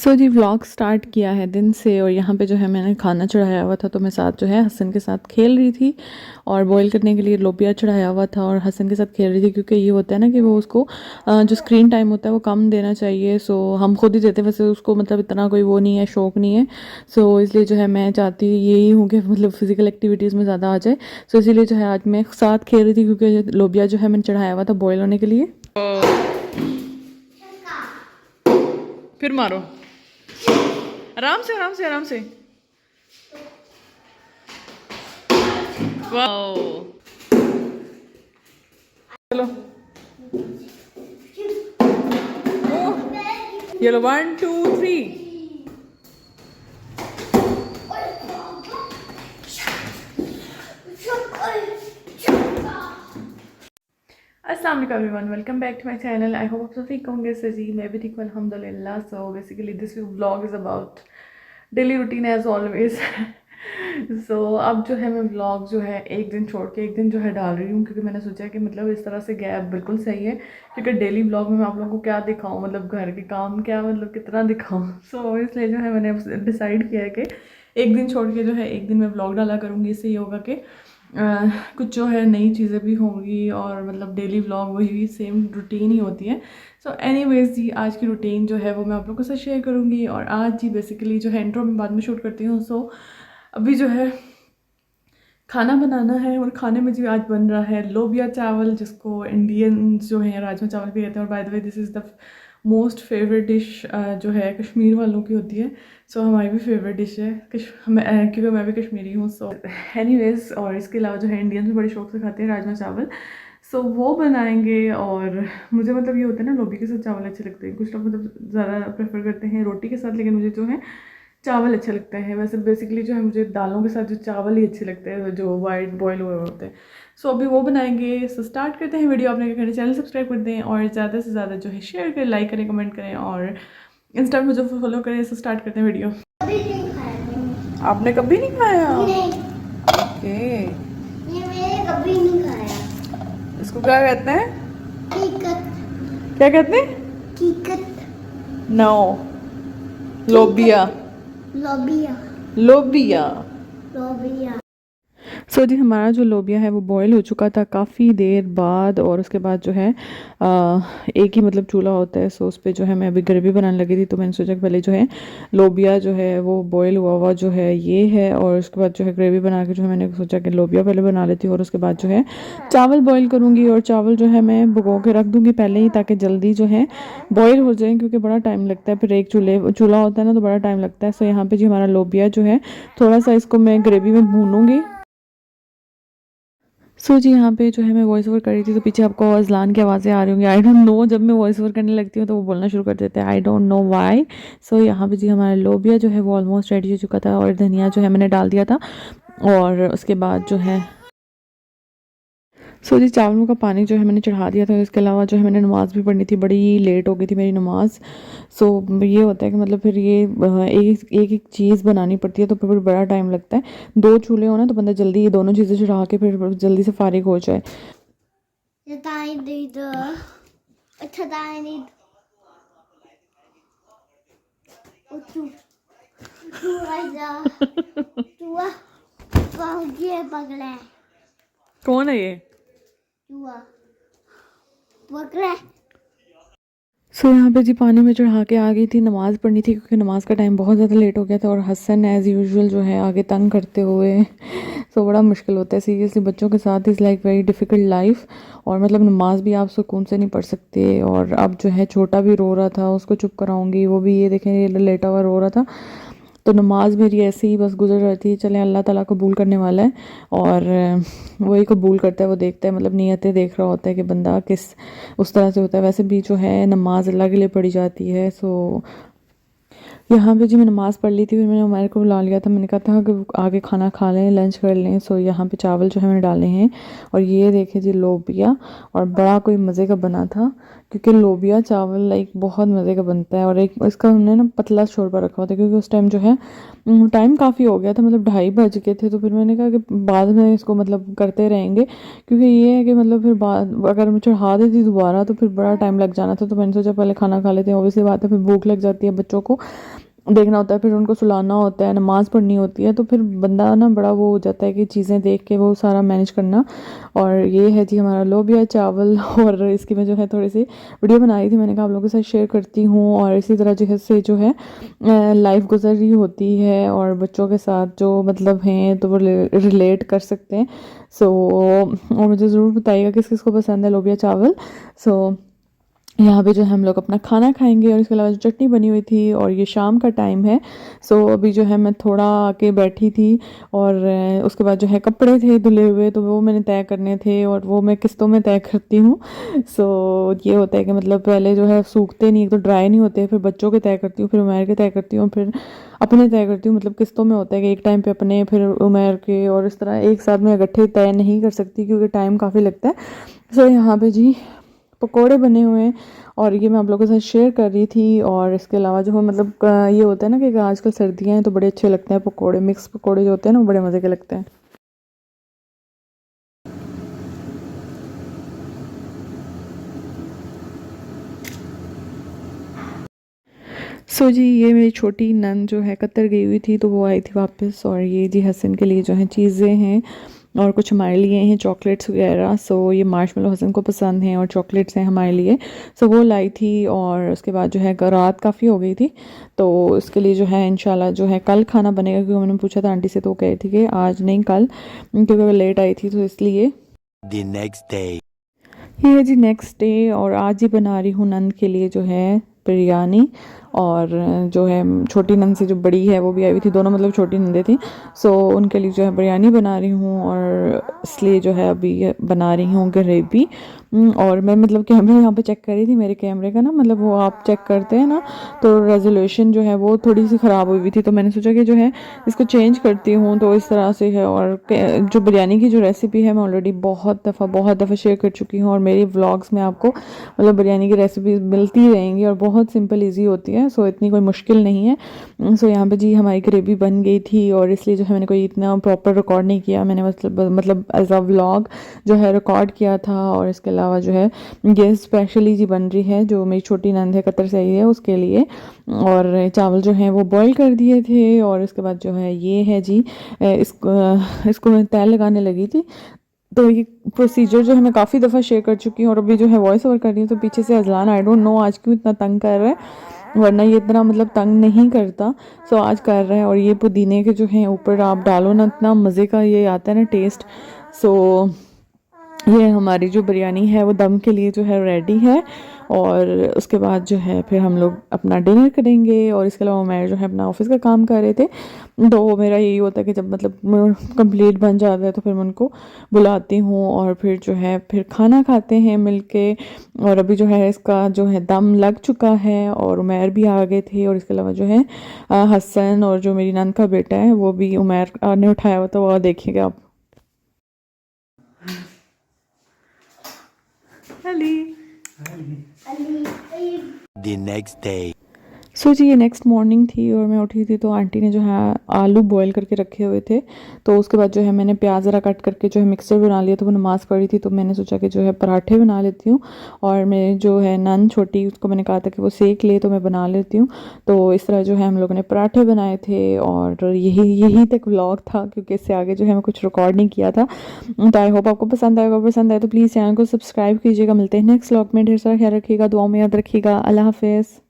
सो जी vlog start किया है दिन से और यहाँ पे जो है मैंने खाना चढ़ाया हुआ था, तो मैं साथ जो है हसन के साथ खेल रही थी और बॉईल करने के लिए लोबिया चढ़ाया हुआ था और हसन के साथ खेल रही थी, क्योंकि ये होता है ना कि वो उसको जो स्क्रीन टाइम होता है वो कम देना चाहिए। सो हम खुद ही देते हैं, वैसे उसको मतलब इतना कोई वो नहीं है, शौक नहीं है। सो इसलिए जो है मैं चाहती यही हूँ कि मतलब फिजिकल एक्टिविटीज़ में ज़्यादा आ जाए। सो इसीलिए जो है आज मैं साथ खेल रही थी, क्योंकि लोबिया जो है मैंने चढ़ाया हुआ था बॉयल होने के लिए। फिर मारो, आराम से आराम से आराम से। वाओ, चलो ये लो, 1 2 3। अस्सलाम वालेकुम everyone, welcome back to my channel. I hope आप सब ठीक होंगे। सजी मैं भी ठीक हूँ अल्हम्दुलिल्लाह। So basically this vlog is about daily routine as always. So अब जो है मैं व्लॉग जो है एक दिन छोड़ के एक दिन जो है डाल रही हूँ, क्योंकि मैंने सोचा कि मतलब इस तरह से गैप बिल्कुल सही है, क्योंकि डेली व्लॉग में मैं आप लोगों को क्या दिखाऊँ, मतलब घर के काम क्या मतलब कितना दिखाऊँ। सो इसलिए जो है मैंने डिसाइड किया है कि एक दिन छोड़ के जो है एक दिन मैं व्लॉग डाला करूँगी। इससे ये होगा कि कुछ जो है नई चीज़ें भी होंगी और मतलब डेली व्लॉग वही सेम रूटीन ही होती है। सो एनीवेज जी, आज की रूटीन जो है वो मैं आप लोगों के साथ शेयर करूँगी। और आज जी बेसिकली जो है इंट्रो में बाद में शूट करती हूँ। सो अभी जो है खाना बनाना है और खाने में जो आज बन रहा है लोबिया चावल, जिसको इंडियन जो है राजमा चावल भी कहते हैं। और by the way this is the most favourite dish जो है कश्मीर वालों की होती है। सो हमारी भी फेवरेट डिश है क्योंकि मैं भी कश्मीरी हूँ। सो एनीवेज, और इसके अलावा जो है इंडियंस भी बड़े शौक से खाते हैं राजमा चावल। सो वो बनाएंगे। और मुझे मतलब ये होता है ना, लोबी के साथ चावल अच्छे लगते हैं। कुछ लोग मतलब ज़्यादा प्रेफर करते हैं रोटी के साथ, लेकिन मुझे जो है चावल अच्छे लगते हैं। वैसे बेसिकली जो है मुझे दालों के साथ जो चावल ही अच्छे लगते हैं, जो वाइट बॉयल हुए होते हैं। सो अभी वो बनाएंगे। सो स्टार्ट करते हैं वीडियो। आपने क्या करना, चैनल सब्सक्राइब कर दें और ज़्यादा से ज़्यादा जो है शेयर करें, लाइक करें, कमेंट करें और इंस्टा में मुझे फॉलो करें। सो स्टार्ट करते हैं वीडियो। आपने कभी नहीं खाया? ओके, ये मैंने कभी नहीं खाया। इसको क्या कहते हैं? कीकत। क्या कहते हैं? कीकत। नो, लोबिया। लोबिया। लोबिया। लोबिया। सो जी हमारा जो लोबिया है वो बॉयल हो चुका था काफ़ी देर बाद। और उसके बाद जो है एक ही मतलब चूल्हा होता है। सो उस पर जो है मैं अभी ग्रेवी बनाने लगी थी, तो मैंने सोचा कि पहले जो है लोबिया जो है वो बॉयल हुआ हुआ जो है ये है, और उसके बाद जो है ग्रेवी बना के जो है मैंने सोचा कि लोबिया पहले बना लेती हूँ और उसके बाद जो है चावल बॉयल करूँगी। और चावल जो है मैं भिगो के रख दूँगी पहले ही, ताकि जल्दी जो है बॉयल हो जाए, क्योंकि बड़ा टाइम लगता है। फिर एक चूल्हा होता है ना, तो बड़ा टाइम लगता है। सो यहाँ पे जी हमारा लोबिया जो है थोड़ा सा इसको मैं ग्रेवी में भूनूंगी। सो जी यहाँ पे जो है मैं वॉइस ओवर कर रही थी, तो पीछे आपको अज़लान की आवाज़ें आ रही होंगी। आई डोंट नो, जब मैं वॉइस ओवर करने लगती हूँ तो वो बोलना शुरू कर देते हैं, आई डोंट नो व्हाई। सो यहाँ पे जी हमारा लोबिया जो है वो ऑलमोस्ट रेडी हो चुका था और धनिया जो है मैंने डाल दिया था। और उसके बाद जो है सो जी चावलों का पानी जो है मैंने चढ़ा दिया था। इसके अलावा जो है मैंने नमाज़ भी पढ़नी थी, बड़ी लेट हो गई थी मेरी नमाज़। सो ये होता है कि मतलब फिर ये एक एक एक चीज़ बनानी पड़ती है, तो फिर बड़ा टाइम लगता है। दो चूल्हे हो ना, तो बंदा जल्दी ये दोनों चीज़ें चढ़ा के फिर जल्दी से फारिग हो जाए। कौन है ये? सो यहाँ पे जी पानी में चढ़ा के आ गई थी, नमाज़ पढ़नी थी, क्योंकि नमाज का टाइम बहुत ज़्यादा लेट हो गया था। और हसन एज़ यूजुअल जो है आगे तंग करते हुए। सो बड़ा मुश्किल होता है सीरियसली, बच्चों के साथ is like very difficult life. और मतलब नमाज भी आप सुकून से नहीं पढ़ सकते। और अब जो है छोटा भी रो रहा था, उसको चुप कराऊंगी, वो भी ये देखें ये लेटा हुआ रो रहा था। तो नमाज मेरी ऐसे ही बस गुजर रही थी। चलें, अल्लाह ताला कबूल करने वाला है और वही कबूल करता है, वो देखता है, मतलब नीयतें देख रहा होता है कि बंदा किस उस तरह से होता है। वैसे भी जो है नमाज अल्लाह के लिए पढ़ी जाती है। सो यहाँ पे जी मैं नमाज़ पढ़ ली थी, फिर मैंने उमर को बुला लिया था। मैंने कहा था कि आगे खाना खा लें, लंच कर लें। सो यहाँ पे चावल जो है मैंने डाले हैं और ये देखे जी लोबिया, और बड़ा कोई मज़े का बना था। क्योंकि लोबिया चावल लाइक बहुत मज़े का बनता है। और एक इसका हमने ना पतला शोरबा रखा हुआ था क्योंकि उस टाइम जो है टाइम काफ़ी हो गया था, मतलब 2:30 बज गए थे। तो फिर मैंने कहा कि बाद में इसको मतलब करते रहेंगे, क्योंकि ये है कि मतलब फिर बाद अगर मैं चढ़ा देती दोबारा तो फिर बड़ा टाइम लग जाना था। तो मैंने सोचा पहले खाना खा लेते हैं, ऑब्वियसली बात है, फिर भूख लग जाती है, बच्चों को देखना होता है, फिर उनको सुलाना होता है, नमाज़ पढ़नी होती है, तो फिर बंदा ना बड़ा वो हो जाता है कि चीज़ें देख के वो सारा मैनेज करना। और ये है जी हमारा लोबिया चावल। और इसकी मैं जो है थोड़ी सी वीडियो बनाई थी, मैंने कहा आप लोगों के साथ शेयर करती हूँ। और इसी तरह जो है लाइफ गुजर रही होती है और बच्चों के साथ जो मतलब हैं तो वो रिलेट कर सकते हैं। सो और मुझे ज़रूर बताइएगा किस किस को पसंद है लोबिया चावल। सो यहाँ पे जो है हम लोग अपना खाना खाएंगे। और इसके अलावा जो चटनी बनी हुई थी, और ये शाम का टाइम है। सो अभी जो है मैं थोड़ा आके बैठी थी, और उसके बाद जो है कपड़े थे धुले हुए तो वो मैंने तय करने थे, और वो मैं किस्तों में तय करती हूँ। सो ये होता है कि मतलब पहले जो है सूखते नहीं, एक तो ड्राई नहीं होते, फिर बच्चों के तय करती हूँ, फिर उमेर के तय करती हूँ, फिर अपने तय करती हूँ। मतलब किस्तों में होता है कि एक टाइम पे अपने, फिर उमेर के, और इस तरह एक साथ में इकट्ठे तय नहीं कर सकती क्योंकि टाइम काफ़ी लगता है। सो यहाँ पे जी पकोड़े बने हुए हैं, और ये मैं आप लोगों के साथ शेयर कर रही थी। और इसके अलावा जो मतलब ये होता है ना कि आजकल सर्दियाँ हैं तो बड़े अच्छे लगते हैं पकोड़े, मिक्स पकोड़े जो होते हैं ना वो बड़े मज़े के लगते हैं। सो जी ये मेरी छोटी नन जो है कतर गई हुई थी तो वो आई थी वापस। और ये जी हसन के लिए जो है चीज़ें हैं, और कुछ हमारे लिए हैं चॉकलेट्स वगैरह। सो ये मार्शमेलो हसन को पसंद हैं, और चॉकलेट्स हैं हमारे लिए। सो वो लाई थी। और उसके बाद जो है रात काफ़ी हो गई थी, तो इसके लिए जो है इंशाल्लाह जो है कल खाना बनेगा, क्योंकि मैंने पूछा था आंटी से तो वो कह रही थी कि आज नहीं कल, क्योंकि वो लेट आई थी तो इसलिए। The next day. ये है जी नेक्स्ट डे, और आज ही बना रही हूँ नंद के लिए जो है बिरयानी। और जो है छोटी नंद से जो बड़ी है वो भी आई हुई थी, दोनों मतलब छोटी नंदे थी। सो उनके लिए जो है बिरयानी बना रही हूँ, और इसलिए जो है अभी बना रही हूँ ग्रेवी। और मैं मतलब कैमरा यहाँ पे चेक कर रही थी, मेरे कैमरे का ना मतलब वो आप चेक करते हैं ना तो रेजोल्यूशन जो है वो थोड़ी सी ख़राब हुई थी, तो मैंने सोचा कि जो है इसको चेंज करती हूँ, तो इस तरह से है। और जो बिरयानी की जो रेसिपी है मैं ऑलरेडी बहुत दफ़ा शेयर कर चुकी हूँ, और मेरी व्लॉग्स में आपको मतलब बिरयानी की रेसिपी मिलती रहेंगी, और बहुत सिंपल ईजी होती है। सो इतनी कोई मुश्किल नहीं है। सो यहाँ पे जी हमारी ग्रेवी बन गई थी, और इसलिए जो है मैंने कोई इतना प्रॉपर रिकॉर्ड नहीं किया, मैंने मतलब एज अ व्लॉग जो है रिकॉर्ड किया था। और इसके अलावा जो है ये स्पेशली जी बन रही है, जो मेरी छोटी नंद है कतर से आई है उसके लिए। और चावल जो हैं वो बॉईल कर दिए थे, और इसके बाद जो है ये है जी इसको मैं तैल लगाने लगी थी। तो ये प्रोसीजर जो है मैं काफ़ी दफ़ा शेयर कर चुकी हूँ, और अभी जो है वॉइस ओवर कर रही हूँ तो पीछे से अजलान आई डोंट नो आज क्यों इतना तंग कर रहा है, वरना ये इतना मतलब तंग नहीं करता। सो आज कर रहा है। और ये पुदीने के जो हैं ऊपर आप डालो ना, इतना मज़े का ये आता है ना टेस्ट। सो ये हमारी जो बिरयानी है वो दम के लिए जो है रेडी है। और उसके बाद जो है फिर हम लोग अपना डिनर करेंगे। और इसके अलावा मैं जो है अपना ऑफिस का काम कर रहे थे, तो मेरा यही होता है कि जब मतलब कंप्लीट बन जाता है तो फिर मैं उनको बुलाती हूँ, और फिर जो है फिर खाना खाते हैं मिलके। और अभी जो है इसका जो है दम लग चुका है, और उमैर भी आ गए थे। और इसके अलावा जो है हसन और जो मेरी नंद का बेटा है वो भी उमैर ने उठाया हुआ, तो वो देखिएगा आप। The next day. सो जी ये नेक्स्ट मॉर्निंग थी, और मैं उठी थी तो आंटी ने जो है आलू बॉईल करके रखे हुए थे। तो उसके बाद जो है मैंने प्याज ज़रा कट करके जो है मिक्सर बना लिया, तो वो नमाज़ पढ़ी थी तो मैंने सोचा कि जो है पराठे बना लेती हूँ। और मेरे जो है नन छोटी उसको मैंने कहा था कि वो सेक ले, तो मैं बना लेती हूँ। तो इस तरह जो है हम लोगों ने पराठे बनाए थे, और यही तक व्लॉग था, क्योंकि इससे आगे जो है मैं कुछ रिकॉर्ड नहीं किया था। तो आई होप आपको पसंद आएगा, पसंद आए तो प्लीज़ चैनल को सब्सक्राइब कीजिएगा। मिलते हैं नेक्स्ट व्लॉग में, ढेर सारा ख्याल रखिएगा, दुआओं में याद रखिएगा। अल्लाह हाफिज़।